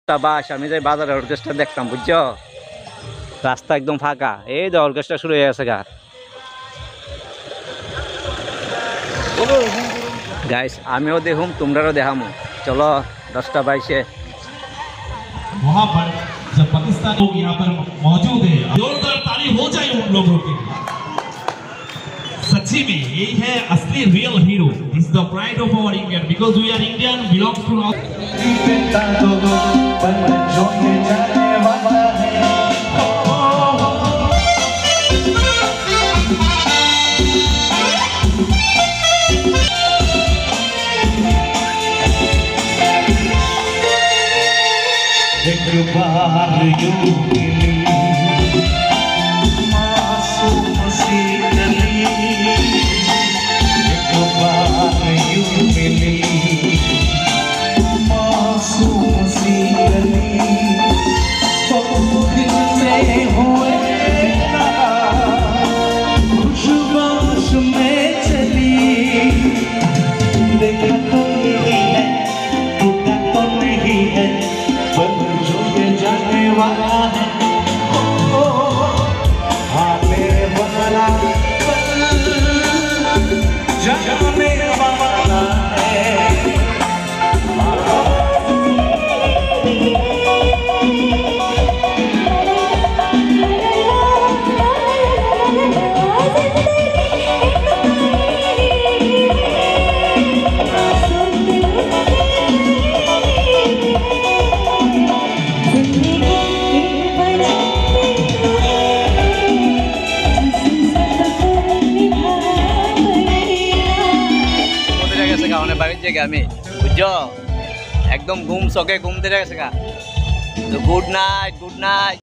তা বাস আমি যাই বাজারে অর্কেস্ট্রা দেখতাম বুঝছো, রাস্তা একদম ফাঁকা, এই যে অর্কেস্ট্রা শুরু হয়ে গেছে গা। গাইস আমিও দেখুম তোমরাও দেখামু, চলো 10:22। वहां पर जब पाकिस्तान लोग यहाँ पर मौजूद है, जोरदार ताली हो जाए उन लोगों के लिए। सच्ची में यही है असली real hero, is the pride of our Indian, because we are Indian, belongs to एक बार यूं मिली मासूम सी गली, एक बार यूं मिली मासूम सी गली, तो दिल से हुए खुशबाश में चली, देखा तो नहीं है टूटा तो नहीं है, जो ये जाने वाला है, हाँ मेरे वाला जाने वाला है। বাড়ির জায়গা আমি বুঝছো, একদম ঘুম চোখে ঘুম ধরে গেছে গা। তো গুড নাইট, গুড নাইট।